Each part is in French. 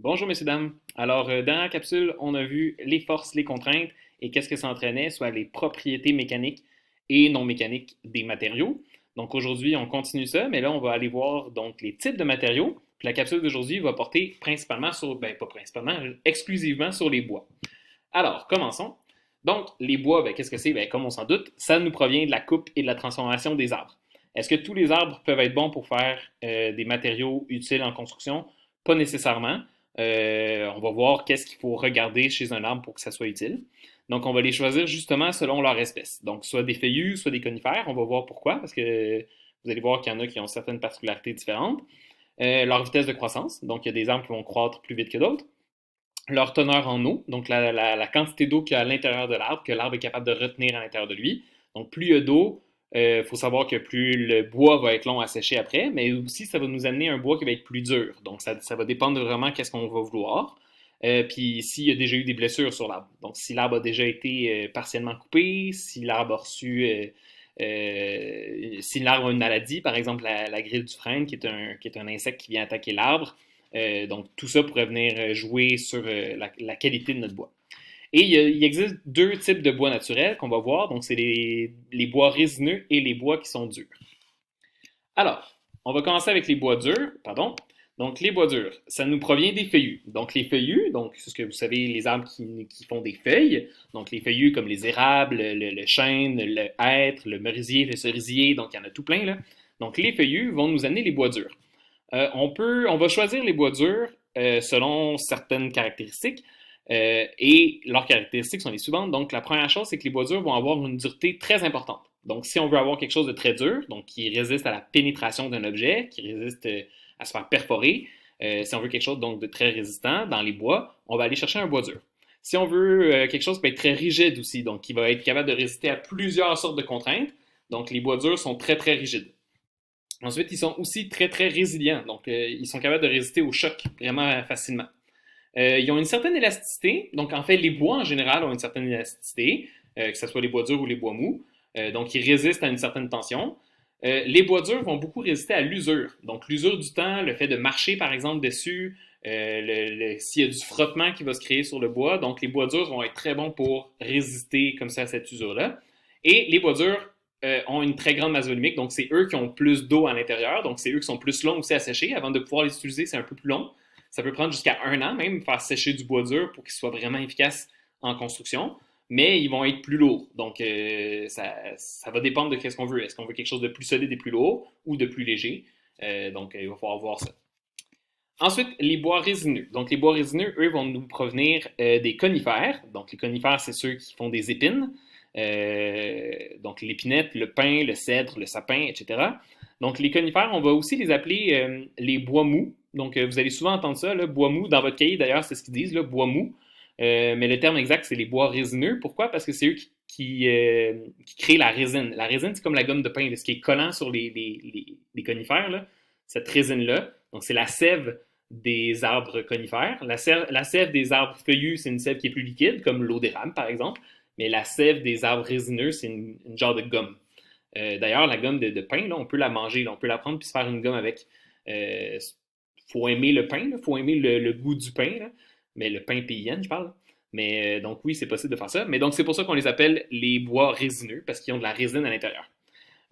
Bonjour messieurs, dames. Alors, dans la capsule, on a vu les forces, les contraintes et qu'est-ce que ça entraînait, soit les propriétés mécaniques et non mécaniques des matériaux. Donc aujourd'hui, on continue ça, mais là, on va aller voir donc les types de matériaux. Puis la capsule d'aujourd'hui va porter principalement sur, ben pas principalement, exclusivement sur les bois. Alors, commençons. Donc, les bois, ben, qu'est-ce que c'est? Ben, comme on s'en doute, ça nous provient de la coupe et de la transformation des arbres. Est-ce que tous les arbres peuvent être bons pour faire des matériaux utiles en construction? Pas nécessairement. On va voir qu'est-ce qu'il faut regarder chez un arbre pour que ça soit utile. Donc, on va les choisir justement selon leur espèce. Donc, soit des feuillus, soit des conifères. On va voir pourquoi, parce que vous allez voir qu'il y en a qui ont certaines particularités différentes. Leur vitesse de croissance. Donc, il y a des arbres qui vont croître plus vite que d'autres. Leur teneur en eau, donc la quantité d'eau qu'il y a à l'intérieur de l'arbre, que l'arbre est capable de retenir à l'intérieur de lui. Donc, plus il y a d'eau, il faut savoir que plus le bois va être long à sécher après, mais aussi ça va nous amener un bois qui va être plus dur. Donc, ça va dépendre vraiment qu'est-ce qu'on va vouloir. Puis, s'il y a déjà eu des blessures sur l'arbre. Donc, si l'arbre a déjà été partiellement coupé, si l'arbre a reçu si l'arbre a une maladie, par exemple la grille du frêne, qui est un insecte qui vient attaquer l'arbre, donc tout ça pourrait venir jouer sur la qualité de notre bois. Et il existe deux types de bois naturels qu'on va voir. Donc, c'est les bois résineux et les bois qui sont durs. Alors, on va commencer avec les bois durs, pardon. Donc, les bois durs, ça nous provient des feuillus. Donc, les feuillus, donc, c'est ce que vous savez, les arbres qui font des feuilles. Donc, les feuillus comme les érables, le chêne, le hêtre, le merisier, le cerisier, donc il y en a tout plein, là. Donc, les feuillus vont nous amener les bois durs. On va choisir les bois durs selon certaines caractéristiques. Et leurs caractéristiques sont les suivantes. Donc, la première chose, c'est que les bois durs vont avoir une dureté très importante. Donc, si on veut avoir quelque chose de très dur, donc qui résiste à la pénétration d'un objet, qui résiste à se faire perforer, si on veut quelque chose donc de très résistant dans les bois, on va aller chercher un bois dur. Si on veut quelque chose qui peut être très rigide aussi, donc qui va être capable de résister à plusieurs sortes de contraintes, donc les bois durs sont très très rigides. Ensuite, ils sont aussi très très résilients, donc ils sont capables de résister au choc vraiment facilement. Ils ont une certaine élasticité. Donc, en fait, les bois en général ont une certaine élasticité, que ce soit les bois durs ou les bois mous. Donc, ils résistent à une certaine tension. Les bois durs vont beaucoup résister à l'usure. Donc, l'usure du temps, le fait de marcher, par exemple, dessus, s'il y a du frottement qui va se créer sur le bois. Donc, les bois durs vont être très bons pour résister comme ça à cette usure-là. Et les bois durs ont une très grande masse volumique. Donc, c'est eux qui ont plus d'eau à l'intérieur. Donc, c'est eux qui sont plus longs aussi à sécher. Avant de pouvoir les utiliser, c'est un peu plus long. Ça peut prendre jusqu'à 1 an même, faire sécher du bois dur pour qu'il soit vraiment efficace en construction, mais ils vont être plus lourds. Donc, ça va dépendre de ce qu'on veut. Est-ce qu'on veut quelque chose de plus solide et plus lourd ou de plus léger? Donc, il va falloir voir ça. Ensuite, les bois résineux. Donc, les bois résineux, eux, vont nous provenir des conifères. Donc, les conifères, c'est ceux qui font des épines. Donc, l'épinette, le pin, le cèdre, le sapin, etc. Donc, les conifères, on va aussi les appeler les bois mous. Donc, vous allez souvent entendre ça, là, bois mou. Dans votre cahier, d'ailleurs, c'est ce qu'ils disent, là, bois mou. Mais le terme exact, c'est les bois résineux. Pourquoi? Parce que c'est eux qui créent la résine. La résine, c'est comme la gomme de pain, là, ce qui est collant sur les conifères, là, cette résine-là. Donc, c'est la sève des arbres conifères. La sève des arbres feuillus, c'est une sève qui est plus liquide, comme l'eau d'érable, par exemple. Mais la sève des arbres résineux, c'est une genre de gomme. D'ailleurs, la gomme de pain, là, on peut la manger, là, on peut la prendre puis se faire une gomme avec. Euh, faut aimer le pain, il faut aimer le goût du pain, là. Mais le pain paysan, je parle. Mais donc oui, c'est possible de faire ça. Mais donc c'est pour ça qu'on les appelle les bois résineux, parce qu'ils ont de la résine à l'intérieur.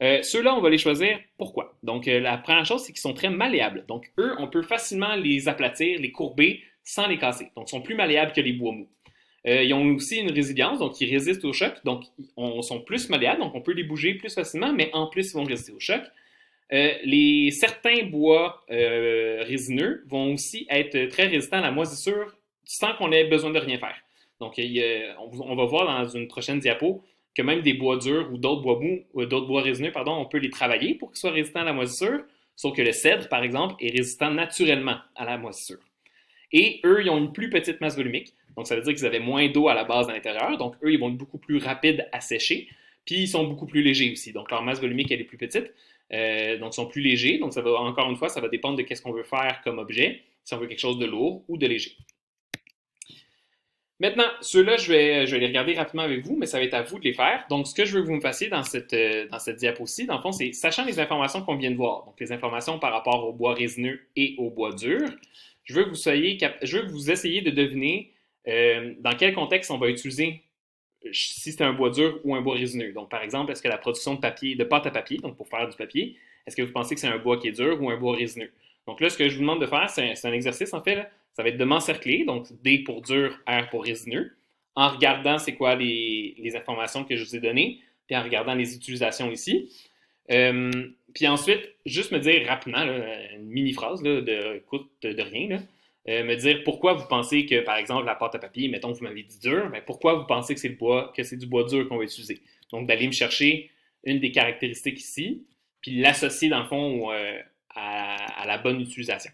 Ceux-là, on va les choisir. Pourquoi? Donc, la première chose, c'est qu'ils sont très malléables. Donc, eux, on peut facilement les aplatir, les courber sans les casser. Donc, ils sont plus malléables que les bois mous. Ils ont aussi une résilience, donc ils résistent au choc. Donc, ils sont plus malléables, donc on peut les bouger plus facilement, mais en plus, ils vont résister au choc. Certains bois résineux vont aussi être très résistants à la moisissure sans qu'on ait besoin de rien faire. Donc, on va voir dans une prochaine diapo que même des bois durs ou d'autres bois mous, ou d'autres bois résineux, pardon, on peut les travailler pour qu'ils soient résistants à la moisissure, sauf que le cèdre, par exemple, est résistant naturellement à la moisissure. Et eux, ils ont une plus petite masse volumique, donc ça veut dire qu'ils avaient moins d'eau à la base à l'intérieur, donc eux, ils vont être beaucoup plus rapides à sécher, puis ils sont beaucoup plus légers aussi, donc leur masse volumique, elle est plus petite, donc ils sont plus légers, donc ça va, encore une fois, ça va dépendre de qu'est-ce qu'on veut faire comme objet, si on veut quelque chose de lourd ou de léger. Maintenant, ceux-là, je vais les regarder rapidement avec vous, mais ça va être à vous de les faire. Donc, ce que je veux que vous me fassiez dans cette diapo-ci, dans le fond, c'est sachant les informations qu'on vient de voir, donc les informations par rapport au bois résineux et au bois dur, je veux que vous essayiez de deviner dans quel contexte on va utiliser si c'est un bois dur ou un bois résineux. Donc, par exemple, est-ce que la production de papier, de pâte à papier, donc pour faire du papier, est-ce que vous pensez que c'est un bois qui est dur ou un bois résineux? Donc là, ce que je vous demande de faire, c'est un exercice, en fait, là. Ça va être de m'encercler, donc D pour dur, R pour résineux, en regardant c'est quoi les informations que je vous ai données, puis en regardant les utilisations ici. Puis ensuite, juste me dire rapidement, là, une mini-phrase là, de rien, là, me dire pourquoi vous pensez que, par exemple, la pâte à papier, mettons, vous m'avez dit dur, mais pourquoi vous pensez que c'est du bois dur qu'on va utiliser. Donc, d'aller me chercher une des caractéristiques ici, puis l'associer, dans le fond, à la bonne utilisation.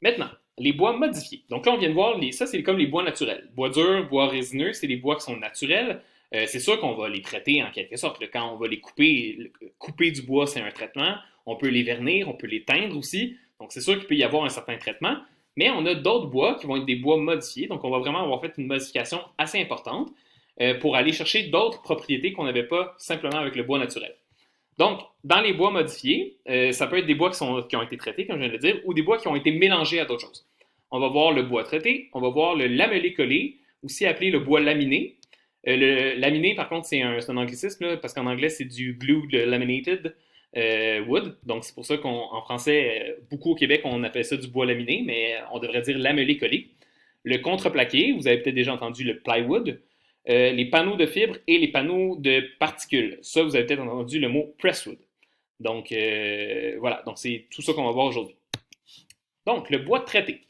Maintenant, les bois modifiés. Donc là, on vient de voir, ça, c'est comme les bois naturels. Bois dur, bois résineux, c'est les bois qui sont naturels. C'est sûr qu'on va les traiter en quelque sorte. Là, quand on va les couper du bois, c'est un traitement. On peut les vernir, on peut les teindre aussi. Donc, c'est sûr qu'il peut y avoir un certain traitement. Mais on a d'autres bois qui vont être des bois modifiés. Donc, on va vraiment avoir fait une modification assez importante pour aller chercher d'autres propriétés qu'on n'avait pas simplement avec le bois naturel. Donc, dans les bois modifiés, ça peut être des bois qui ont été traités, comme je viens de le dire, ou des bois qui ont été mélangés à d'autres choses. On va voir le bois traité, on va voir le lamellé collé, aussi appelé le bois laminé. Le laminé, par contre, c'est un anglicisme, là, parce qu'en anglais, c'est du glued laminated wood. Donc, c'est pour ça qu'en français, beaucoup au Québec, on appelle ça du bois laminé, mais on devrait dire lamellé collé. Le contreplaqué, vous avez peut-être déjà entendu le plywood. Les panneaux de fibres et les panneaux de particules. Ça, vous avez peut-être entendu le mot presswood. Donc, voilà. Donc, c'est tout ça qu'on va voir aujourd'hui. Donc, le bois traité.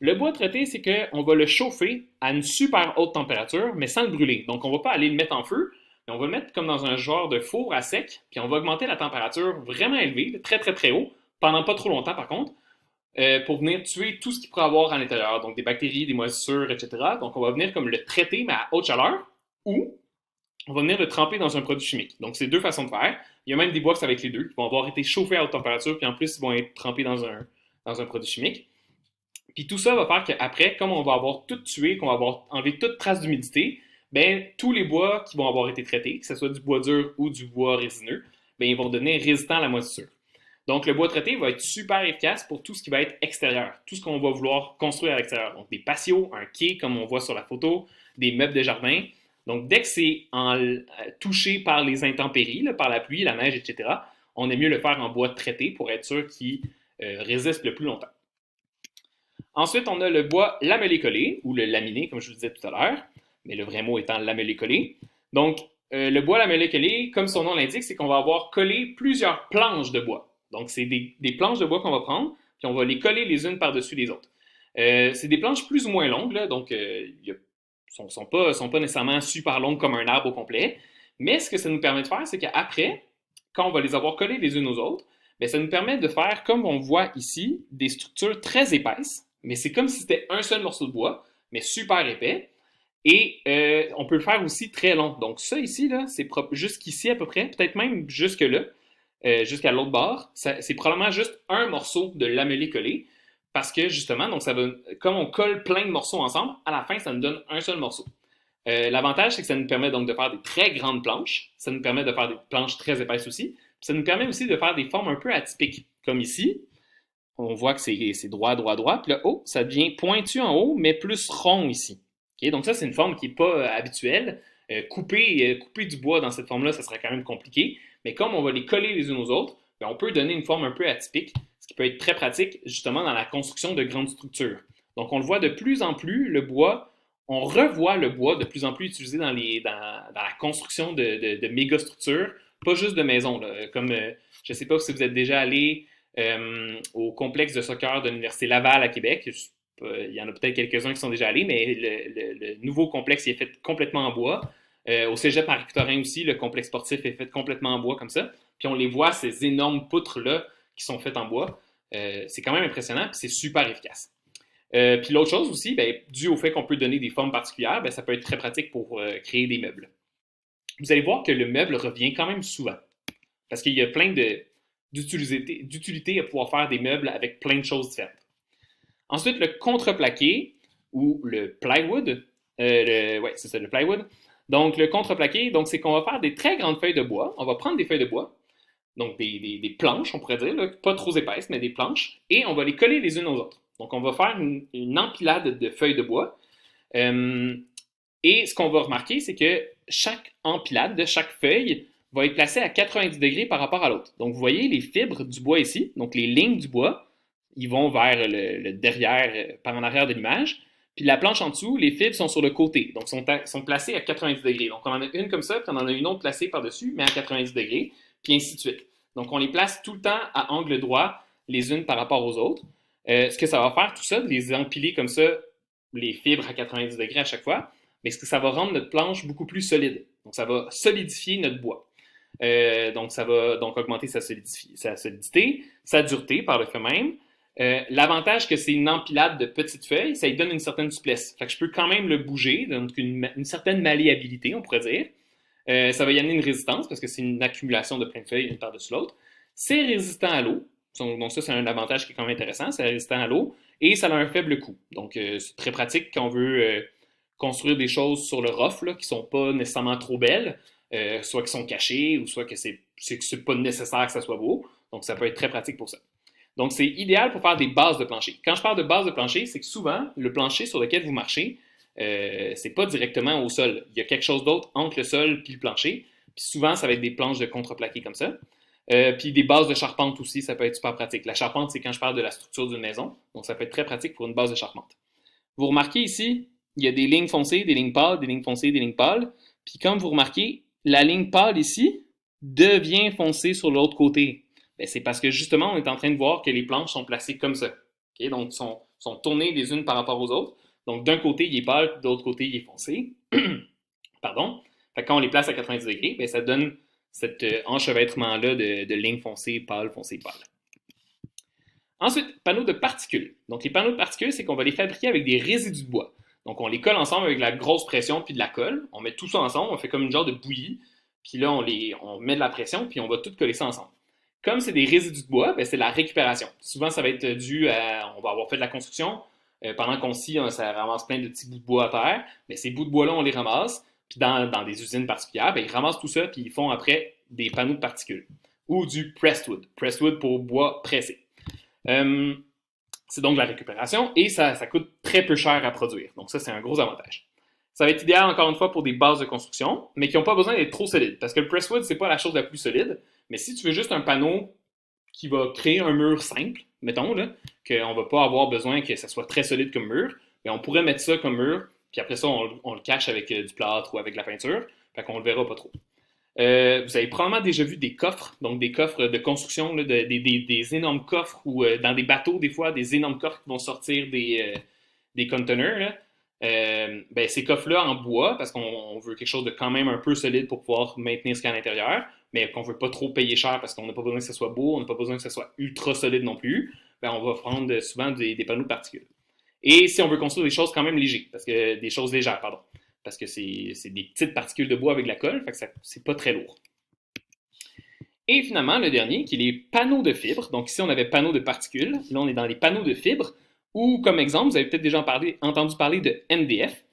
Le bois traité, c'est qu'on va le chauffer à une super haute température, mais sans le brûler. Donc, on ne va pas aller le mettre en feu, mais on va le mettre comme dans un genre de four à sec, puis on va augmenter la température vraiment élevée, très, très, très haut, pendant pas trop longtemps, par contre, pour venir tuer tout ce qu'il pourrait avoir à l'intérieur, donc des bactéries, des moisissures, etc. Donc, on va venir comme le traiter, mais à haute chaleur, ou on va venir le tremper dans un produit chimique. Donc, c'est deux façons de faire. Il y a même des box avec les deux qui vont avoir été chauffés à haute température, puis en plus, ils vont être trempés dans un produit chimique. Puis tout ça va faire qu'après, comme on va avoir tout tué, qu'on va avoir enlevé toute trace d'humidité, ben tous les bois qui vont avoir été traités, que ce soit du bois dur ou du bois résineux, ben ils vont devenir résistants à la moisissure. Donc, le bois traité va être super efficace pour tout ce qui va être extérieur, tout ce qu'on va vouloir construire à l'extérieur. Donc, des patios, un quai, comme on voit sur la photo, des meubles de jardin. Donc, dès que c'est touché par les intempéries, là, par la pluie, la neige, etc., on aime mieux le faire en bois traité pour être sûr qu'il résiste le plus longtemps. Ensuite, on a le bois lamellé-collé, ou le laminé, comme je vous disais tout à l'heure, mais le vrai mot étant lamellé-collé. Donc, le bois lamellé-collé, comme son nom l'indique, c'est qu'on va avoir collé plusieurs planches de bois. Donc, c'est des planches de bois qu'on va prendre, puis on va les coller les unes par-dessus les autres. C'est des planches plus ou moins longues, là, donc sont pas nécessairement super longues comme un arbre au complet, mais ce que ça nous permet de faire, c'est qu'après, quand on va les avoir collées les unes aux autres, bien, ça nous permet de faire, comme on voit ici, des structures très épaisses, mais c'est comme si c'était un seul morceau de bois, mais super épais, et on peut le faire aussi très long. Donc ça ici, là, c'est jusqu'ici à peu près, peut-être même jusque-là, jusqu'à l'autre bord, c'est probablement juste un morceau de lamellé collé, parce que justement, donc ça va, comme on colle plein de morceaux ensemble, à la fin, ça nous donne un seul morceau. L'avantage, c'est que ça nous permet donc de faire des très grandes planches, ça nous permet de faire des planches très épaisses aussi, puis ça nous permet aussi de faire des formes un peu atypiques, comme ici. On voit que c'est droit, droit, droit, puis là, oh, ça devient pointu en haut, mais plus rond ici. Okay? Donc ça, c'est une forme qui n'est pas habituelle. Couper du bois dans cette forme-là, ça serait quand même compliqué. Mais comme on va les coller les unes aux autres, bien, on peut donner une forme un peu atypique, ce qui peut être très pratique justement dans la construction de grandes structures. Donc on le voit de plus en plus, le bois, on revoit le bois de plus en plus utilisé dans la construction de méga structures, pas juste de maisons. Là, comme je ne sais pas si vous êtes déjà allé au complexe de soccer de l'Université Laval à Québec. Il y en a peut-être quelques-uns qui sont déjà allés, mais le nouveau complexe il est fait complètement en bois. Au Cégep Marie-Victorin aussi, le complexe sportif est fait complètement en bois comme ça. Puis on les voit, ces énormes poutres-là qui sont faites en bois. C'est quand même impressionnant, puis c'est super efficace. Puis l'autre chose aussi, bien, dû au fait qu'on peut donner des formes particulières, bien, ça peut être très pratique pour créer des meubles. Vous allez voir que le meuble revient quand même souvent, parce qu'il y a plein d'utilités à pouvoir faire des meubles avec plein de choses différentes. Ensuite, le contreplaqué, ou le plywood, c'est ça, le plywood. Donc, le contreplaqué, donc, c'est qu'on va faire des très grandes feuilles de bois. On va prendre des feuilles de bois, donc des planches, on pourrait dire, là, pas trop épaisses, mais des planches, et on va les coller les unes aux autres. Donc, on va faire une empilade de feuilles de bois. Et ce qu'on va remarquer, c'est que chaque empilade de chaque feuille va être placée à 90 degrés par rapport à l'autre. Donc, vous voyez les fibres du bois ici, donc les lignes du bois, ils vont vers le derrière, par en arrière de l'image. Puis la planche en dessous, les fibres sont sur le côté, donc sont placées à 90 degrés. Donc, on en a une comme ça, puis on en a une autre placée par-dessus, mais à 90 degrés, puis ainsi de suite. Donc, on les place tout le temps à angle droit, les unes par rapport aux autres. Ce que ça va faire, tout ça, de les empiler comme ça, les fibres à 90 degrés à chaque fois, mais ce que ça va rendre notre planche beaucoup plus solide. Donc, ça va solidifier notre bois. Donc, ça va donc augmenter sa solidité, sa dureté par le fait même. L'avantage que c'est une empilade de petites feuilles, ça lui donne une certaine souplesse. Fait que je peux quand même le bouger, donc une certaine malléabilité, on pourrait dire. Ça va y amener une résistance parce que c'est une accumulation de plein de feuilles une par-dessus l'autre. C'est résistant à l'eau. Donc ça, c'est un avantage qui est quand même intéressant. C'est résistant à l'eau et ça a un faible coût. Donc c'est très pratique quand on veut construire des choses sur le rough là, qui sont pas nécessairement trop belles, soit qui sont cachées ou soit que c'est pas nécessaire que ça soit beau. Donc ça peut être très pratique pour ça. Donc c'est idéal pour faire des bases de plancher. Quand je parle de base de plancher, c'est que souvent, le plancher sur lequel vous marchez, c'est pas directement au sol. Il y a quelque chose d'autre entre le sol et le plancher. Puis souvent, ça va être des planches de contreplaqué comme ça. Puis des bases de charpente aussi, ça peut être super pratique. La charpente, c'est quand je parle de la structure d'une maison. Donc ça peut être très pratique pour une base de charpente. Vous remarquez ici, il y a des lignes foncées, des lignes pâles, des lignes foncées, des lignes pâles. Puis comme vous remarquez, la ligne pâle ici devient foncée sur l'autre côté. Ben, c'est parce que justement, on est en train de voir que les planches sont placées comme ça. Okay? Donc, sont tournées les unes par rapport aux autres. Donc, d'un côté, il est pâle, de l'autre côté, il est foncé. Pardon. Fait que quand on les place à 90 degrés, ben, ça donne cet enchevêtrement-là de lignes foncées, pâles, foncées, pâles. Ensuite, panneaux de particules. Donc, les panneaux de particules, c'est qu'on va les fabriquer avec des résidus de bois. Donc, on les colle ensemble avec la grosse pression puis de la colle. On met tout ça ensemble, on fait comme une genre de bouillie. Puis là, on met de la pression, puis on va tout coller ça ensemble. Comme c'est des résidus de bois, ben c'est la récupération. Souvent, ça va être dû à... On va avoir fait de la construction. Pendant qu'on scie, ça ramasse plein de petits bouts de bois à terre. Mais ces bouts de bois-là, on les ramasse. Puis dans des usines particulières, ben, ils ramassent tout ça, puis ils font après des panneaux de particules. Ou du pressed wood. Pressed wood pour bois pressé. C'est donc de la récupération et ça coûte très peu cher à produire. Donc ça, c'est un gros avantage. Ça va être idéal, encore une fois, pour des bases de construction, mais qui n'ont pas besoin d'être trop solides. Parce que le presswood, c'est pas la chose la plus solide. Mais si tu veux juste un panneau qui va créer un mur simple, mettons, là, qu'on va pas avoir besoin que ça soit très solide comme mur, mais on pourrait mettre ça comme mur, puis après ça, on le cache avec du plâtre ou avec de la peinture, fait qu'on le verra pas trop. Vous avez probablement déjà vu des coffres, donc des coffres de construction, là, des énormes coffres, ou dans des bateaux, des fois, des énormes coffres qui vont sortir des containers, là. Ben, ces coffres-là en bois, parce qu'on veut quelque chose de quand même un peu solide pour pouvoir maintenir ce qu'il y a à l'intérieur, mais qu'on ne veut pas trop payer cher parce qu'on n'a pas besoin que ça soit beau, on n'a pas besoin que ça soit ultra solide non plus, ben, on va prendre souvent des panneaux de particules. Et si on veut construire des choses quand même légères, des choses légères, pardon, parce que c'est des petites particules de bois avec de la colle, fait que c'est pas très lourd. Et finalement, le dernier, qui est les panneaux de fibres. Donc ici, on avait panneaux de particules. Là, on est dans les panneaux de fibres. Ou, comme exemple, vous avez peut-être déjà entendu parler de MDF.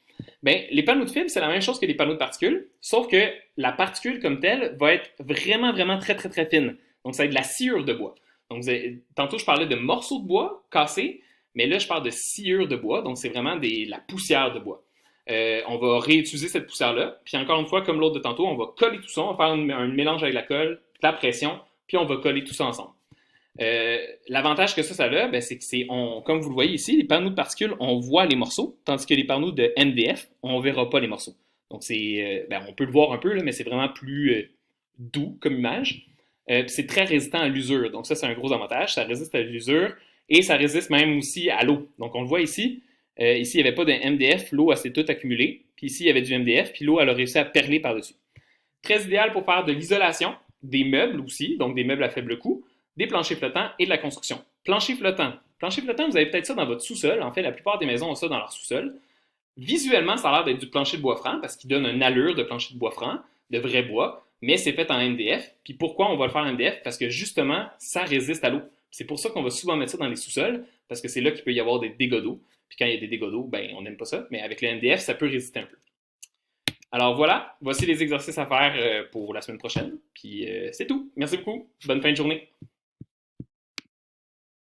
Bien, les panneaux de fibres, c'est la même chose que les panneaux de particules, sauf que la particule comme telle va être vraiment, vraiment très, très, très fine. Donc, ça va être de la sciure de bois. Donc, tantôt, je parlais de morceaux de bois cassés, mais là, je parle de sciure de bois. Donc, c'est vraiment la poussière de bois. On va réutiliser cette poussière-là. Puis, encore une fois, comme l'autre de tantôt, on va coller tout ça. On va faire un mélange avec la colle, la pression, puis on va coller tout ça ensemble. L'avantage que ça a, ben, c'est que comme vous le voyez ici, les panneaux de particules, on voit les morceaux, tandis que les panneaux de MDF, on ne verra pas les morceaux. Donc, ben, on peut le voir un peu, là, mais c'est vraiment plus doux comme image. C'est très résistant à l'usure. Donc, ça, c'est un gros avantage. Ça résiste à l'usure et ça résiste même aussi à l'eau. Donc, on le voit ici. Ici, il n'y avait pas de MDF. L'eau, elle s'est toute accumulée. Puis ici, il y avait du MDF. Puis l'eau, elle a réussi à perler par-dessus. Très idéal pour faire de l'isolation, des meubles aussi, donc des meubles à faible coût, des planchers flottants et de la construction. Plancher flottant. Plancher flottant, vous avez peut-être ça dans votre sous-sol. En fait, la plupart des maisons ont ça dans leur sous-sol. Visuellement, ça a l'air d'être du plancher de bois franc parce qu'il donne une allure de plancher de bois franc, de vrai bois, mais c'est fait en MDF. Puis pourquoi on va le faire en MDF? Parce que justement, ça résiste à l'eau. C'est pour ça qu'on va souvent mettre ça dans les sous-sols, parce que c'est là qu'il peut y avoir des dégâts d'eau. Puis quand il y a des dégâts d'eau, ben on n'aime pas ça, mais avec le MDF, ça peut résister un peu. Alors voilà, voici les exercices à faire pour la semaine prochaine. Puis c'est tout. Merci beaucoup. Bonne fin de journée.